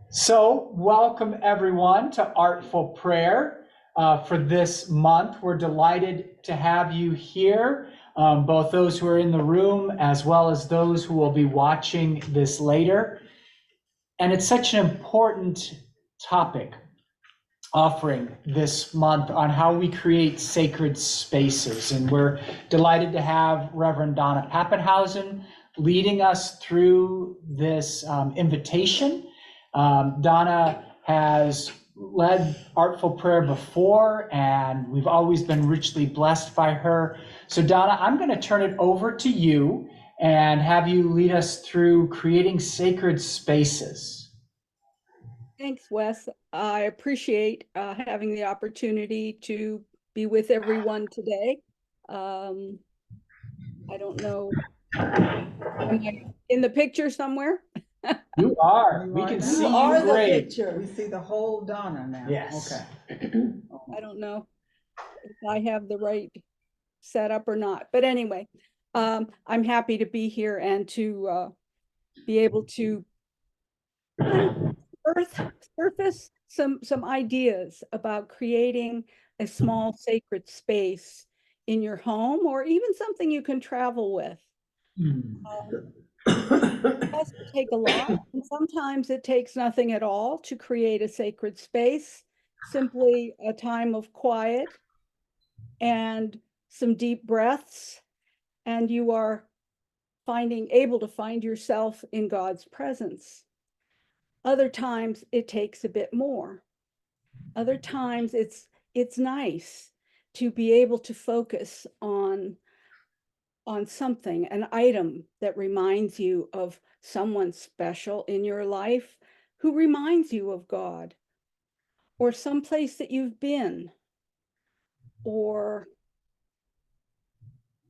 So, welcome everyone to Artful Prayer for this month. We're delighted to have you here, both those who are in the room as well as those who will be watching this later. And it's such an important topic offering this month on how we create sacred spaces. And we're delighted to have Reverend Donna Papenhausen leading us through this invitation. Donna has led Artful Prayer before, and we've always been richly blessed by her. So Donna, I'm going to turn it over to you and have you lead us through creating sacred spaces. Thanks, Wes. I appreciate having the opportunity to be with everyone today. I don't know, am I in the picture somewhere? You are. We can see you great. Picture. We see the whole Donna now. Yes. Okay. I don't know if I have the right setup or not, but anyway, I'm happy to be here and to be able to surface some ideas about creating a small sacred space in your home, or even something you can travel with. It does take a lot, and sometimes it takes nothing at all to create a sacred space, simply a time of quiet and some deep breaths, and you are able to find yourself in God's presence. Other times it takes a bit more. Other times it's nice to be able to focus on something, an item that reminds you of someone special in your life who reminds you of God, or some place that you've been, or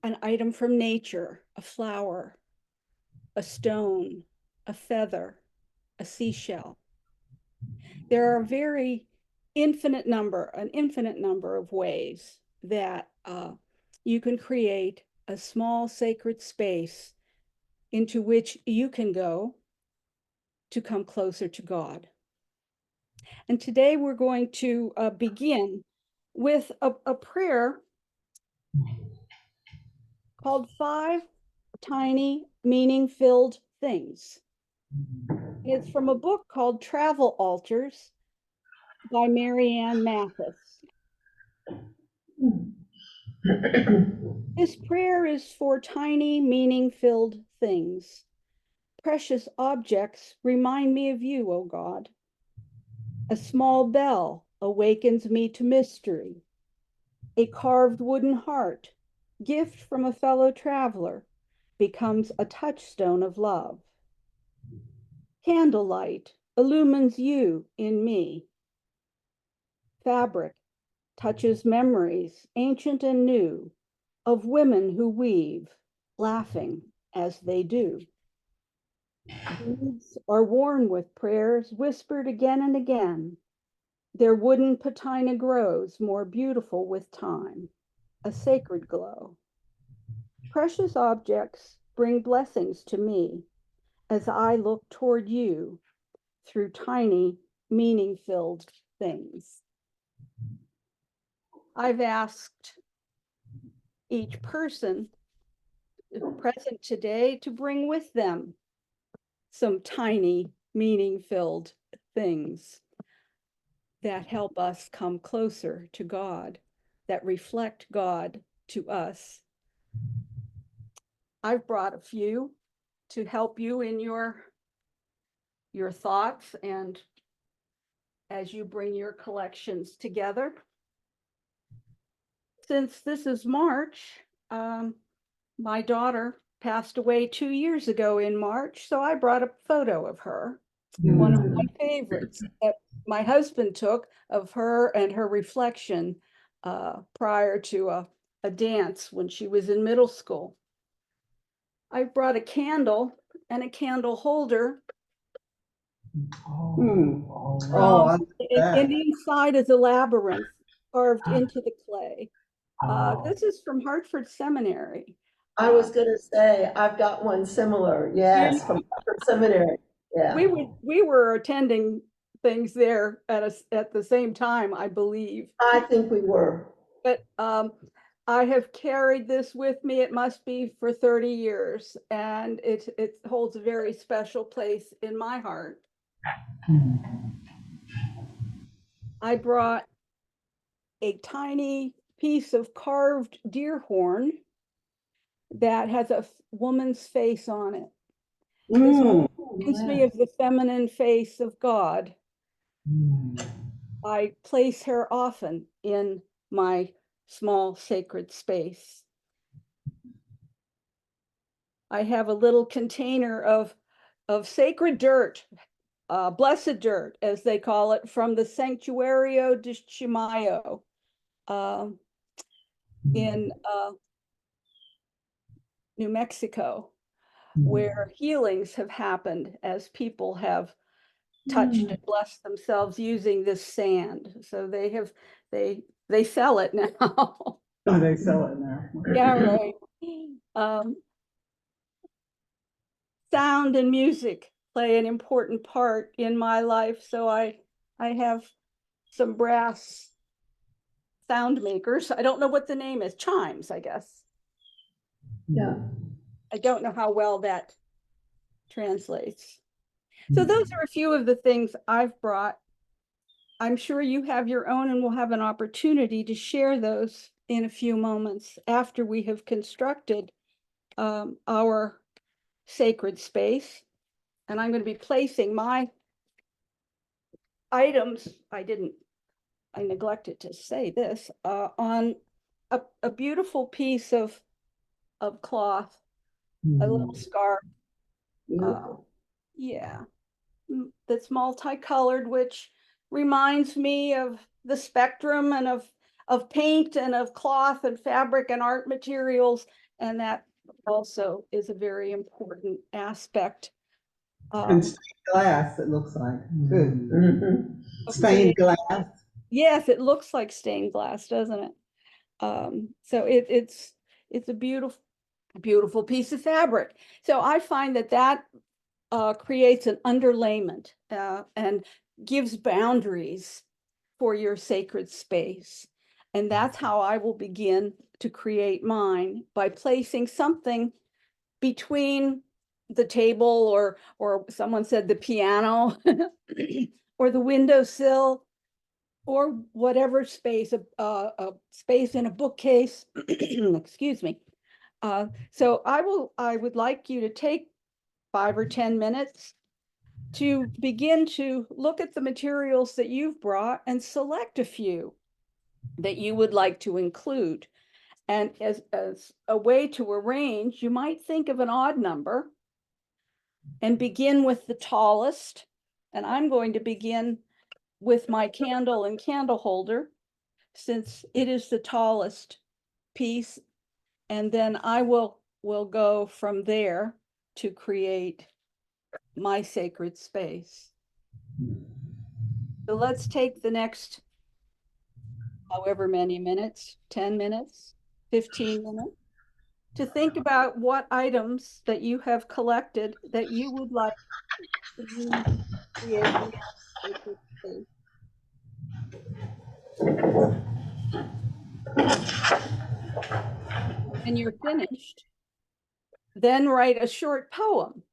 an item from nature, a flower, a stone, a feather, a seashell. There are an infinite number of ways that you can create a small sacred space into which you can go to come closer to God. And today we're going to begin with a prayer called 5 Tiny Meaning-Filled Things. It's from a book called Travel Altars by Marianne Mathis. This prayer is for tiny, meaning-filled things. Precious objects remind me of you, O God. A small bell awakens me to mystery. A carved wooden heart, gift from a fellow traveler, becomes a touchstone of love. Candlelight illumines you in me. Fabric touches memories, ancient and new, of women who weave, laughing as they do. Beads are worn with prayers whispered again and again. Their wooden patina grows more beautiful with time, a sacred glow. Precious objects bring blessings to me as I look toward you through tiny, meaning-filled things. I've asked each person present today to bring with them some tiny, meaning-filled things that help us come closer to God, that reflect God to us. I've brought a few to help you in your thoughts and as you bring your collections together. Since this is March, my daughter passed away 2 years ago in March, so I brought a photo of her. One of my favorites that my husband took of her and her reflection prior to a dance when she was in middle school. I brought a candle and a candle holder. And the inside is a labyrinth carved into the clay. This is from Hartford Seminary. I was gonna say, I've got one similar, yes, from Harvard Seminary, yeah. We were attending things there at the same time, I believe. I think we were. But I have carried this with me. It must be for 30 years, and it holds a very special place in my heart. I brought a tiny piece of carved deer horn that has a woman's face on it. This reminds me of the feminine face of God. I place her often in my small sacred space. I have a little container of sacred dirt, blessed dirt, as they call it, from the Sanctuario de Chimayo in New Mexico, where healings have happened as people have touched and blessed themselves using this sand. So they sell it now. Oh, they sell it now. Yeah, right. Sound and music play an important part in my life. So I have some brass sound makers. I don't know what the name is. Chimes, I guess. Yeah. I don't know how well that translates. So those are a few of the things I've brought. I'm sure you have your own, and we'll have an opportunity to share those in a few moments after we have constructed our sacred space. And I'm going to be placing my items, I neglected to say this, on a beautiful piece of cloth, a little scarf. Yeah, that's multicolored, which reminds me of the spectrum and of paint and of cloth and fabric and art materials. And that also is a very important aspect. And stained glass, it looks like, too. Mhm. Stained glass. Yes, it looks like stained glass, doesn't it? So it's a beautiful piece of fabric. So I find that creates an underlayment and gives boundaries for your sacred space. And that's how I will begin to create mine, by placing something between the table, or someone said the piano, or the windowsill, or whatever space, a space in a bookcase. Excuse me. So I would like you to take 5 or 10 minutes to begin to look at the materials that you've brought and select a few that you would like to include. And as a way to arrange, you might think of an odd number and begin with the tallest. And I'm going to begin with my candle and candle holder, since it is the tallest piece. And then I will go from there to create my sacred space. So let's take the next however many minutes, 10 minutes, 15 minutes, to think about what items that you have collected that you would like to use to create your sacred space. When you're finished, then write a short poem.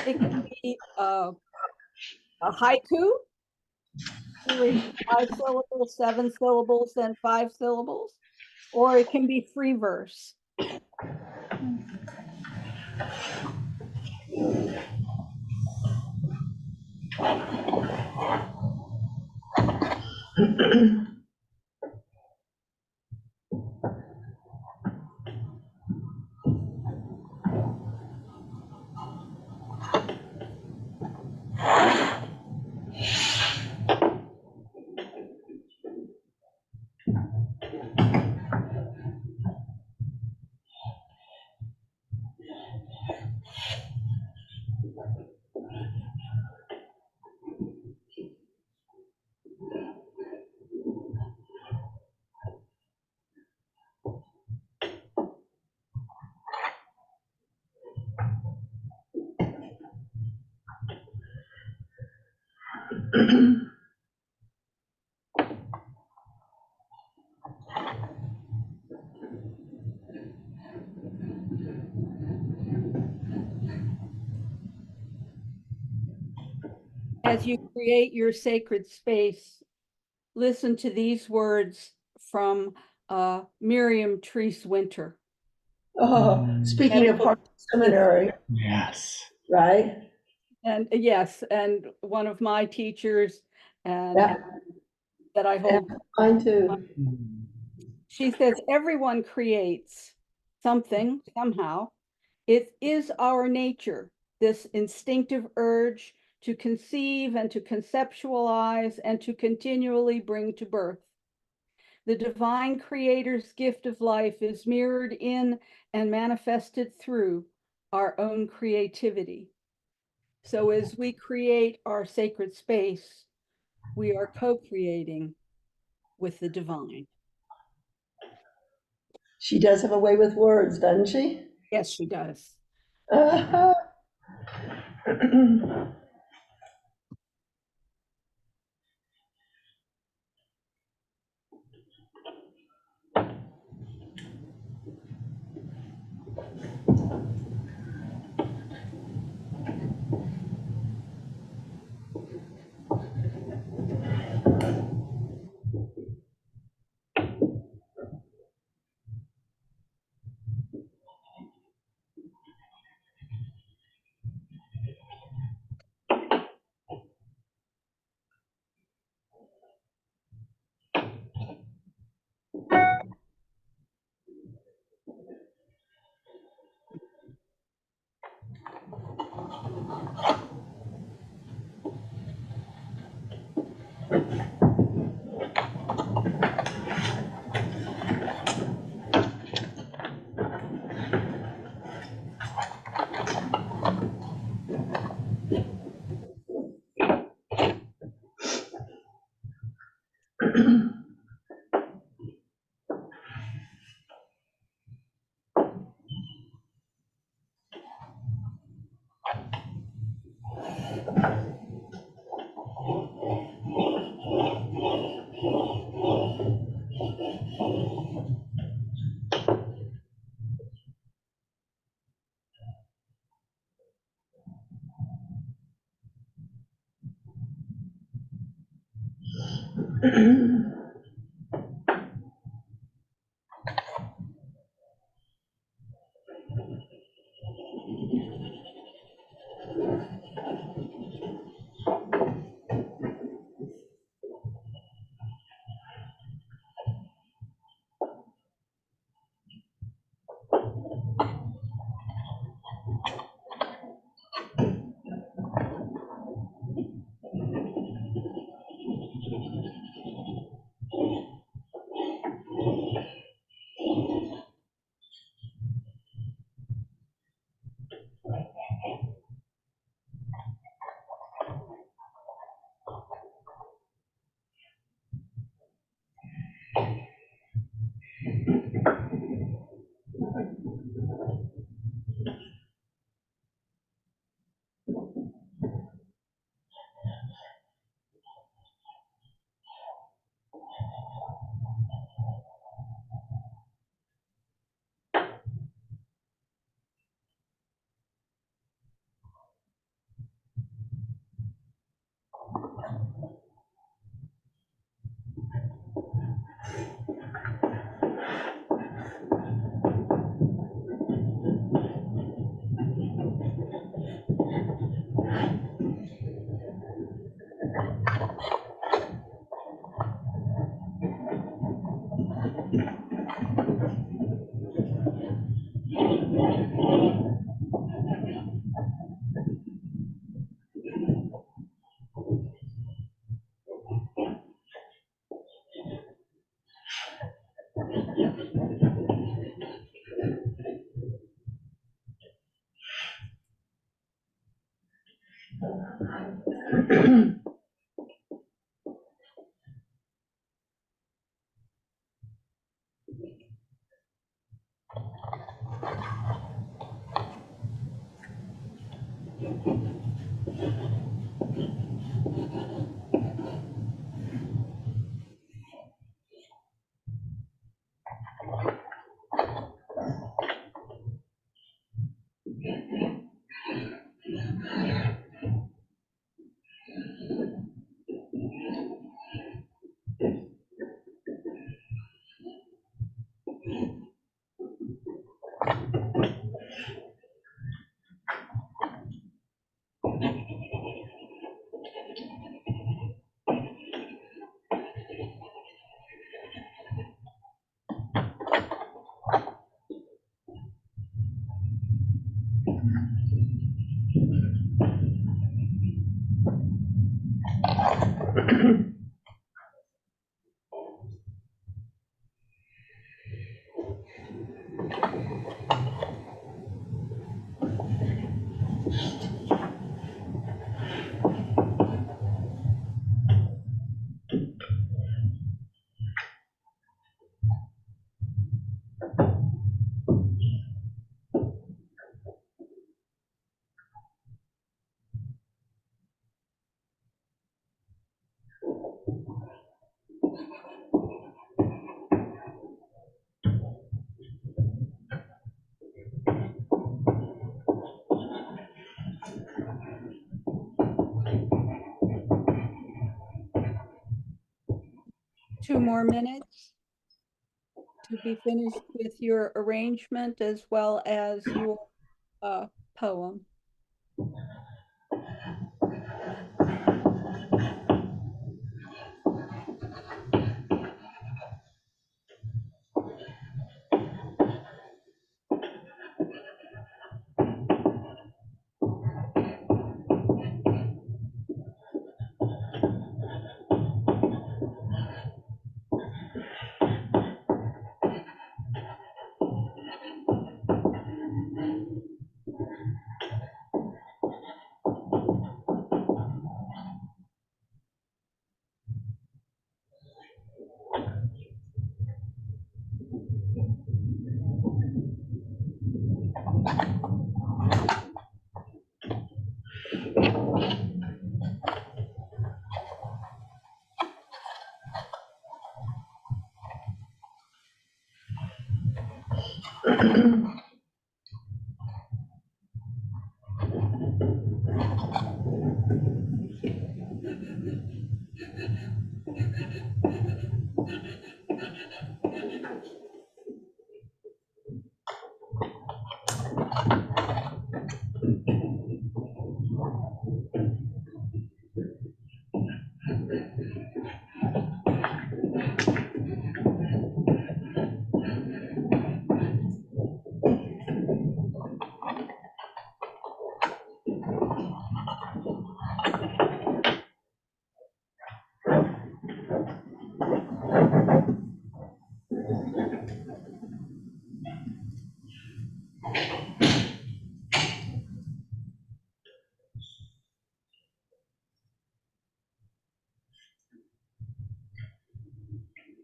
It can be a haiku, 5 syllables, 7 syllables, then 5 syllables, or it can be free verse. As you create your sacred space, listen to these words from Miriam Treese Winter. Oh, speaking of Medical- Harvard Seminary, Yes. right? And yes, and one of my teachers, and Yeah. that I hold. Mine too. She says, everyone creates something somehow. It is our nature, this instinctive urge to conceive and to conceptualize and to continually bring to birth. The divine creator's gift of life is mirrored in and manifested through our own creativity. So as we create our sacred space, we are co-creating with the divine. She does have a way with words, doesn't she? Yes, she does. 2 more minutes to be finished with your arrangement as well as your poem.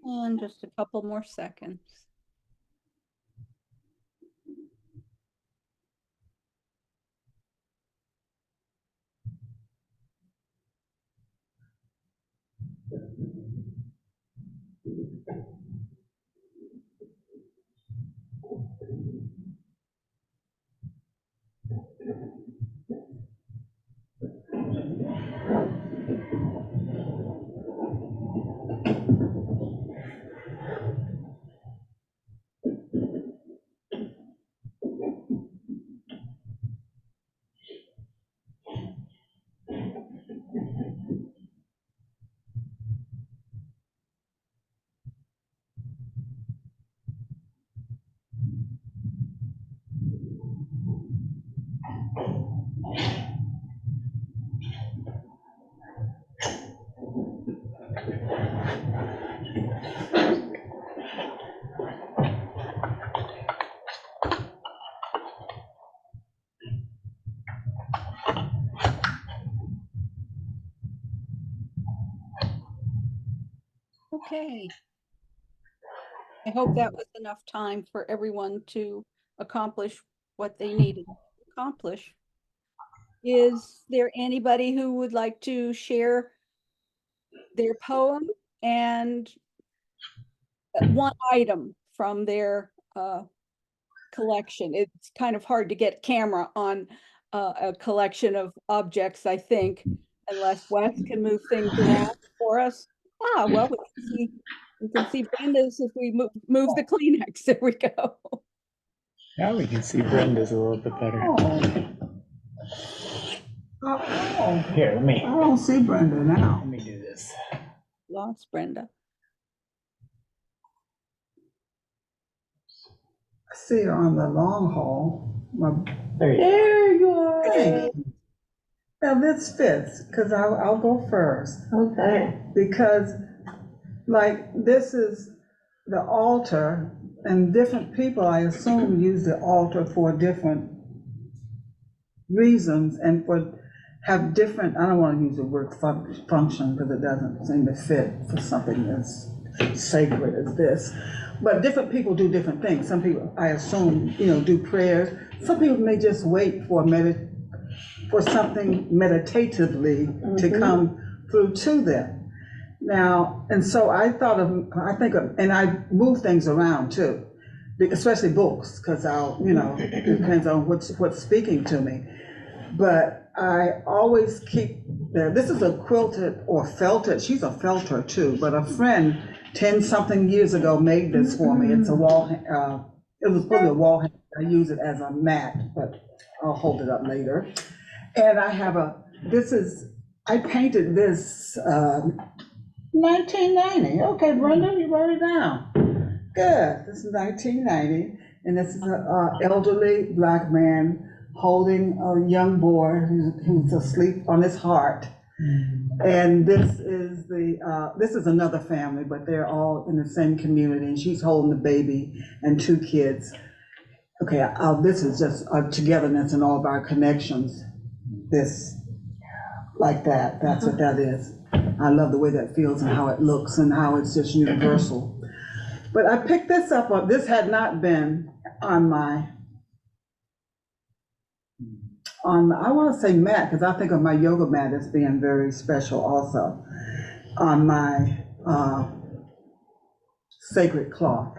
And just a couple more seconds. Okay. I hope that was enough time for everyone to accomplish what they needed to accomplish. Is there anybody who would like to share their poem and one item from their collection? It's kind of hard to get camera on a collection of objects, I think, unless Wes can move things around for us. Ah, well, we can see Brenda's if we move the Kleenex. There we go. Now we can see Brenda's a little bit better. Oh, Here, I don't see Brenda now. let me do this. Lost Brenda. I see her on the long haul. There you go. There you are. Thank you. Now this fits, because I'll go first. Okay. Because like this is the altar, and different people, I assume, use the altar for different reasons and have different, I don't want to use the word function because it doesn't seem to fit for something as sacred as this. But different people do different things. Some people, I assume, do prayers. Some people may just wait for something meditatively to come through to them. Now, and so I move things around too, especially books, because it depends on what's speaking to me. But I always keep, this is a quilted or felted, she's a felter too, but a friend 10-something years ago made this for me. It's a wall, it was probably a wall hanger. I use it as a mat, but I'll hold it up later. And I have I painted this 1990. Okay, Brenda, you wrote it down. Good. This is 1990, and this is an elderly Black man holding a young boy who's asleep on his heart. And this is another family, but they're all in the same community, and she's holding the baby and 2 kids. Okay, this is just our togetherness and all of our connections. This, like that, that's what that is. I love the way that feels and how it looks and how it's just universal. But I picked this up, this had not been on I want to say mat, because I think of my yoga mat as being very special also, on my sacred cloth.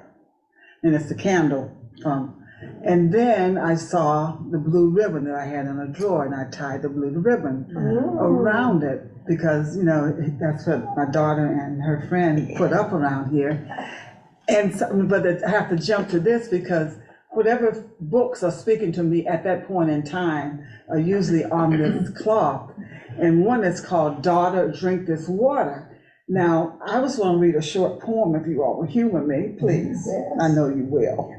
And it's the candle from, and then I saw the blue ribbon that I had in a drawer, and I tied the blue ribbon around it, because, that's what my daughter and her friend put up around here. And so, but I have to jump to this because whatever books are speaking to me at that point in time are usually on this cloth. And one is called Daughter, Drink This Water. Now, I was going to read a short poem if you all will humor me, please. Yes. I know you will.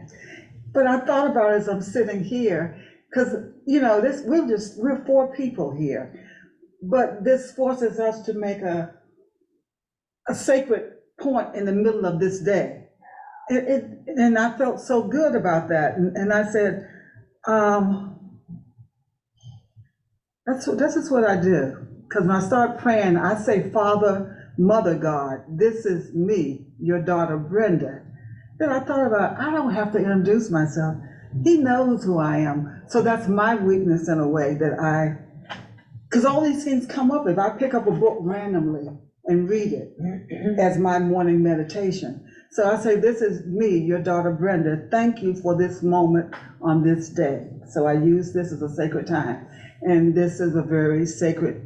But I thought about it as I'm sitting here, because, we're 4 people here. But this forces us to make a sacred point in the middle of this day. And I felt so good about that. And I said, this is what I do. Because when I start praying, I say, Father, Mother God, this is me, your daughter, Brenda. Then I thought about, I don't have to introduce myself. He knows who I am. So that's my weakness in a way because all these things come up if I pick up a book randomly and read it as my morning meditation. So I say, this is me, your daughter Brenda. Thank you for this moment on this day. So I use this as a sacred time. And this is a very sacred,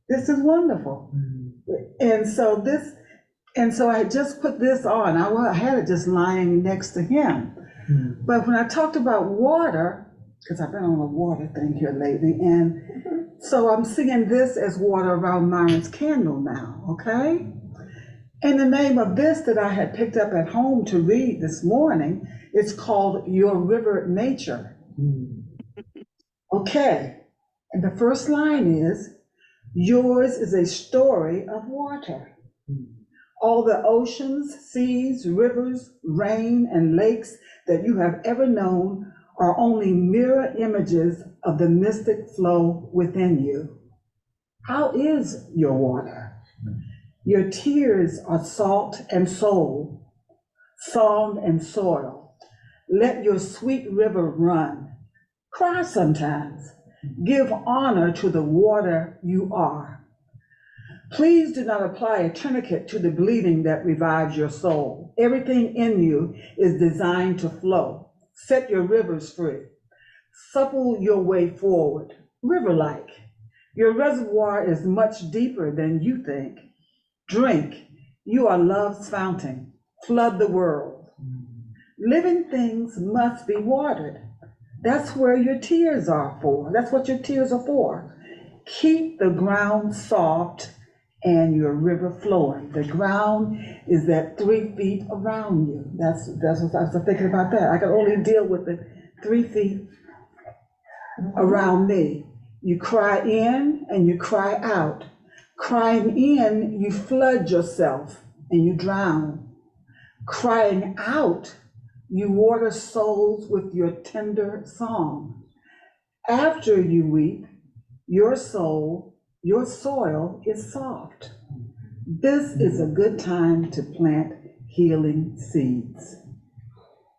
this is wonderful. And so I just put this on. I had it just lying next to him. But when I talked about water, because I've been on a water thing here lately, and so I'm seeing this as water around Myron's candle now, okay? And the name of this that I had picked up at home to read this morning, it's called Your River Nature. Okay, and the first line is, yours is a story of water. All the oceans, seas, rivers, rain, and lakes that you have ever known are only mirror images of the mystic flow within you. How is your water? Your tears are salt and soul, song and soil. Let your sweet river run. Cry sometimes. Give honor to the water you are. Please do not apply a tourniquet to the bleeding that revives your soul. Everything in you is designed to flow. Set your rivers free. Supple your way forward, river-like. Your reservoir is much deeper than you think. Drink. You are love's fountain. Flood the world. Living things must be watered. That's where your tears are for. That's what your tears are for. Keep the ground soft and your river flowing. The ground is that 3 feet around you. That's what I was thinking about that. I can only deal with the 3 feet around me. You cry in and you cry out. Crying in, you flood yourself and you drown. Crying out, you water souls with your tender song. After you weep, your soul, your soil is soft. This is a good time to plant healing seeds.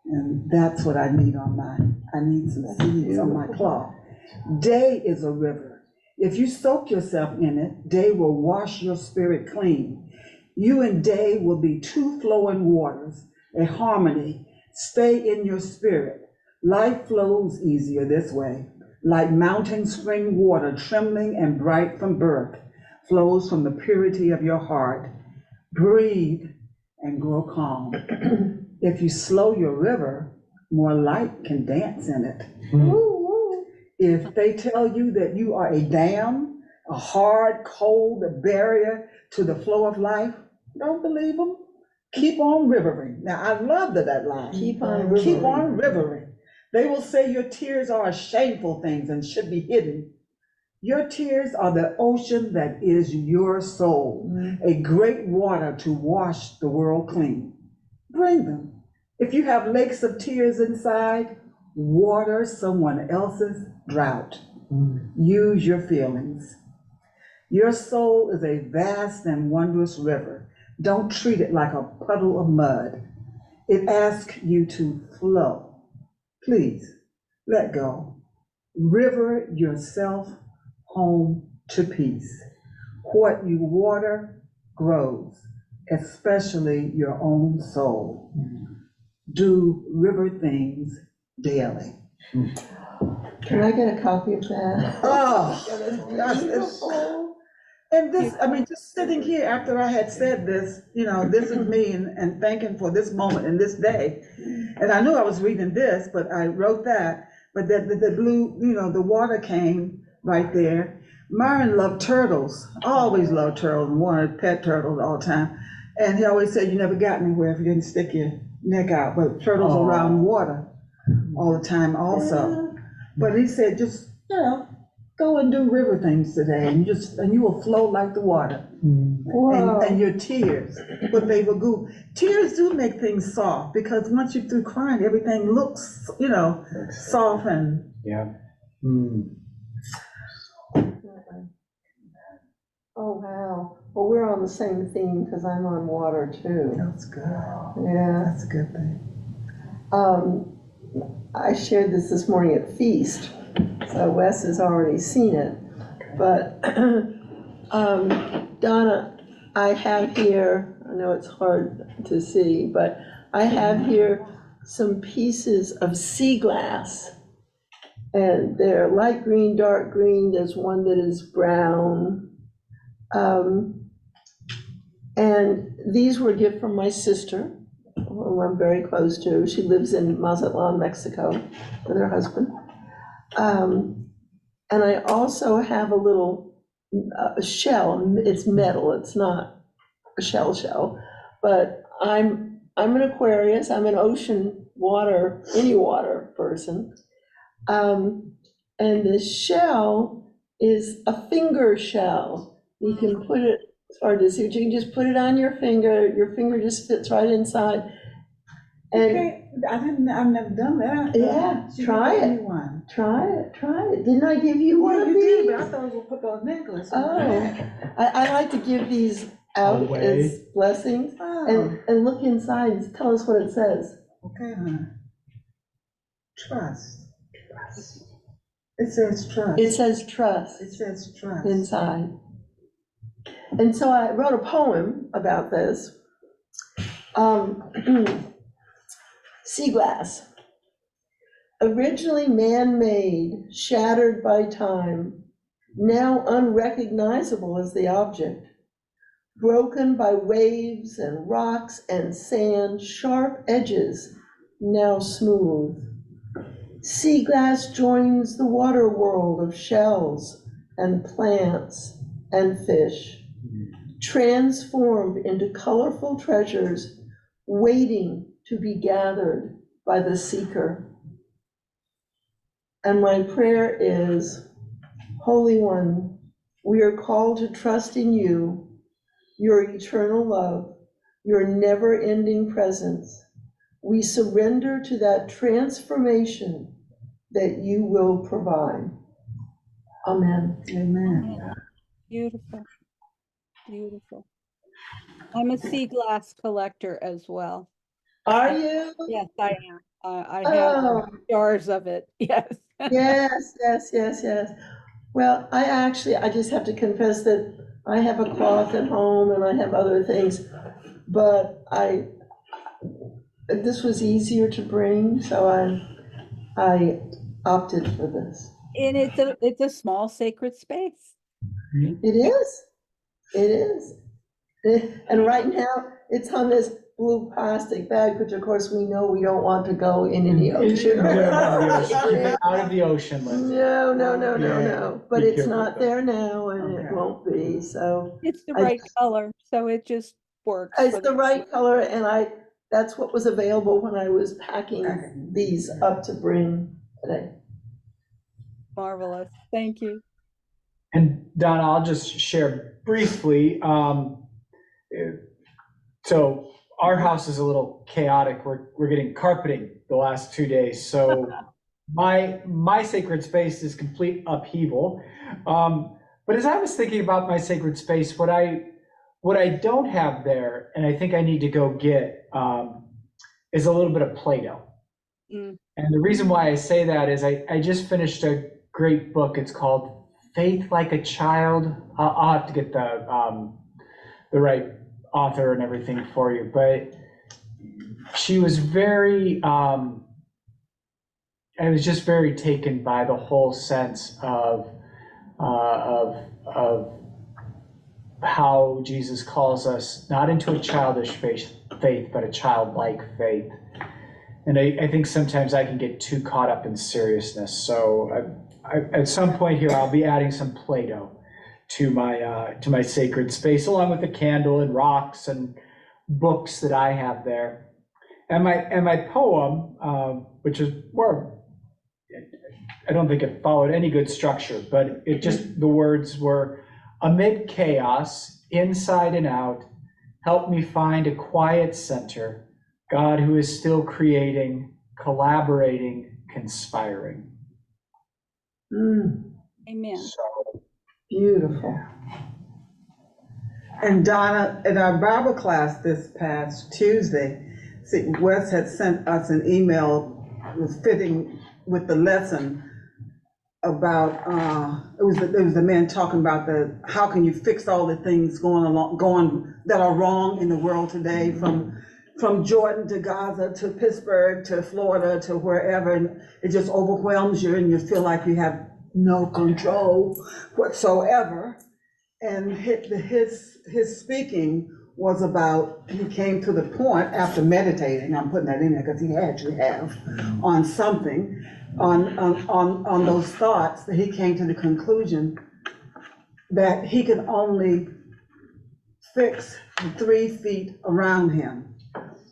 And that's what I need I need some seeds on my cloth. Day is a river. If you soak yourself in it, day will wash your spirit clean. You and day will be two flowing waters, a harmony. Stay in your spirit. Life flows easier this way, like mountain spring water, trembling and bright from birth, flows from the purity of your heart. Breathe and grow calm. If you slow your river, more light can dance in it. If they tell you that you are a dam, a hard, cold barrier to the flow of life, don't believe them. Keep on rivering. Now, I love that line. Keep on rivering. Keep on rivering. They will say your tears are shameful things and should be hidden. Your tears are the ocean that is your soul, a great water to wash the world clean. Bring them. If you have lakes of tears inside, water someone else's drought. Use your feelings. Your soul is a vast and wondrous river. Don't treat it like a puddle of mud. It asks you to flow. Please, let go. River yourself home to peace. What you water grows, especially your own soul. Do river things daily. Can I get a copy of that? Oh, That's beautiful. and this, I mean, just sitting here after I had said this, this is me and thanking for this moment and this day. And I knew I was reading this, but I wrote that, but that the blue, the water came right there. Myron loved turtles, always loved turtles, and wanted pet turtles all the time. And he always said, you never got anywhere if you didn't stick your neck out, but turtles around water all the time also. But he said, just, go and do river things today, and you will flow like the water. And your tears, but they will go. Tears do make things soft, because once you're through crying, everything looks, soft and. Yeah. Oh, wow. Well, we're on the same theme because I'm on water too. That's good. Yeah. That's a good thing. I shared this morning at Feast, so Wes has already seen it. But Donna, I have here, I know it's hard to see, but I have here some pieces of sea glass. And they're light green, dark green, there's one that is brown. And these were a gift from my sister, who I'm very close to. She lives in Mazatlan, Mexico, with her husband. And I also have a little shell. It's metal. It's not a shell, but I'm an Aquarius. I'm an ocean water, any water person. And the shell is a finger shell. You can put it, it's hard to see, but you can just put it on your finger just fits right inside. And Okay, I've never done that. yeah, try it. Try it. Didn't I give you one of You these? did, but I thought I was gonna put a necklace on. Oh, I like to give these out Away. as blessings, Oh, and look inside and tell us what it says. okay, honey. Trust. It says trust. It says trust It says trust. inside. And so I wrote a poem about this. Sea glass. Originally man-made, shattered by time, now unrecognizable as the object. Broken by waves and rocks and sand, sharp edges, now smooth. Sea glass joins the water world of shells and plants and fish, transformed into colorful treasures, waiting to be gathered by the seeker. And my prayer is, Holy One, we are called to trust in you, your eternal love, your never-ending presence. We surrender to that transformation that you will provide. Amen. Amen. Beautiful, beautiful. I'm a sea glass collector as well. Are you? Yes, I am. I have Oh, jars of it, yes. yes. Well, I just have to confess that I have a cloth at home and I have other things, but this was easier to bring, so I opted for this. And it's a small sacred space. It is. And right now, it's on this blue plastic bag, which of course we know we don't want to go in any ocean. Out of the ocean, Lindsay. No. But Be it's careful not with that. there now and it Okay. won't be, so. It's the I right just- color, so it just works. It's for the right color and that's what was available when I was packing these up to bring today. Marvelous, thank you. And Donna, I'll just share briefly. So our house is a little chaotic. We're getting carpeting the last 2 days. So my sacred space is complete upheaval. But as I was thinking about my sacred space, what I don't have there, and I think I need to go get, is a little bit of Play-Doh. Mm. And the reason why I say that is I just finished a great book. It's called Faith Like a Child. I'll have to get the right author and everything for you, but she was very, I was just very taken by the whole sense of how Jesus calls us not into a childish faith, but a childlike faith. And I think sometimes I can get too caught up in seriousness. So at some point here, I'll be adding some Play-Doh to my sacred space, along with the candle and rocks and books that I have there. And my poem, which is more, I don't think it followed any good structure, but it just, the words were, amid chaos, inside and out, help me find a quiet center, God who is still creating, collaborating, conspiring. Amen. So, Beautiful. And Donna, in our Bible class this past Tuesday, see, Wes had sent us an email, it was fitting with the lesson about, it was the man talking about how can you fix all the things going that are wrong in the world today, from Jordan to Gaza to Pittsburgh to Florida to wherever, and it just overwhelms you and you feel like you have no control whatsoever. And his speaking was about, he came to the point after meditating, I'm putting that in there because he had to have, on something, on those thoughts, that he came to the conclusion that he could only fix the 3 feet around him.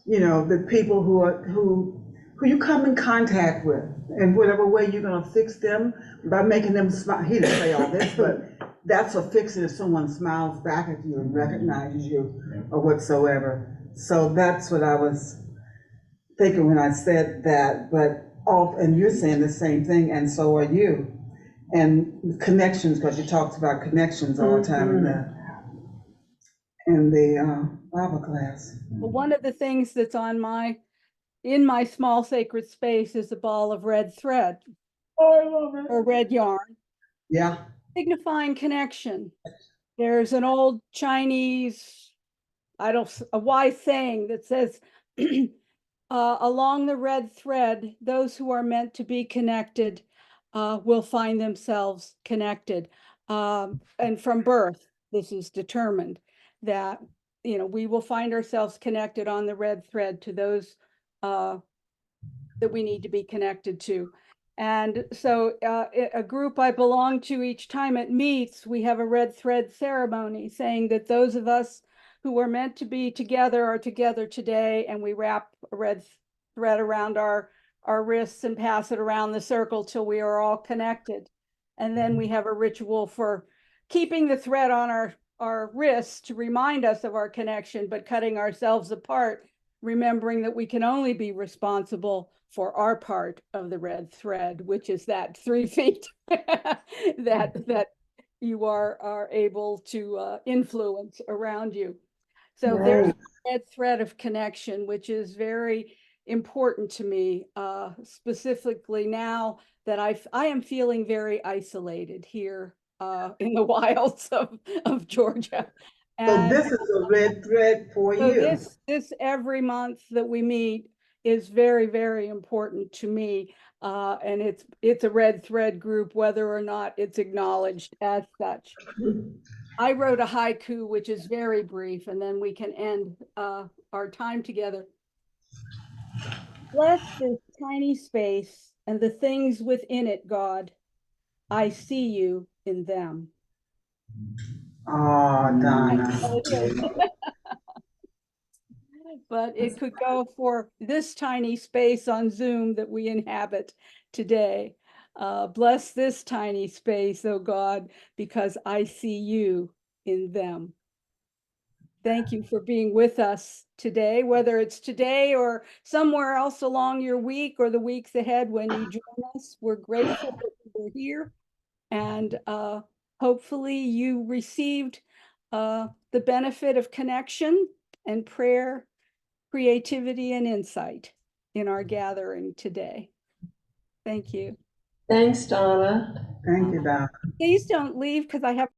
You know, the people who you come in contact with, and whatever way you're gonna fix them, by making them smile. He didn't say all this, but that's a fix it if someone smiles back at you and recognizes you or whatsoever. So that's what I was thinking when I said that, and you're saying the same thing, and so are you. And connections, because you talked about connections all the time in the Bible class. Well, one of the things that's in my small sacred space is a ball of red thread. Oh, I love it. or red yarn, Yeah. signifying connection. There's an old Chinese, a wise saying that says, along the red thread, those who are meant to be connected will find themselves connected. And from birth, this is determined that, we will find ourselves connected on the red thread to those that we need to be connected to. And so a group I belong to, each time it meets, we have a red thread ceremony saying that those of us who are meant to be together are together today, and we wrap a red thread around our wrists and pass it around the circle till we are all connected. And then we have a ritual for keeping the thread on our wrists to remind us of our connection, but cutting ourselves apart, remembering that we can only be responsible for our part of the red thread, which is that 3 feet that you are able to influence around you. So there's a red thread of connection, which is very important to me, specifically now that I am feeling very isolated here in the wilds of Georgia. So And this is a red thread for so you. this every month that we meet is very, very important to me. And it's a red thread group, whether or not it's acknowledged as such. I wrote a haiku, which is very brief, and then we can end our time together. Bless this tiny space and the things within it, God. I see you in them. Oh, Donna. But it could go for this tiny space on Zoom that we inhabit today. Bless this tiny space, oh God, because I see you in them. Thank you for being with us today, whether it's today or somewhere else along your week or the weeks ahead when you join us. We're grateful that you're here, and hopefully you received the benefit of connection and prayer, creativity, and insight in our gathering today. Thank you. Thanks, Donna. Thank you, Donna. Please don't leave, because I have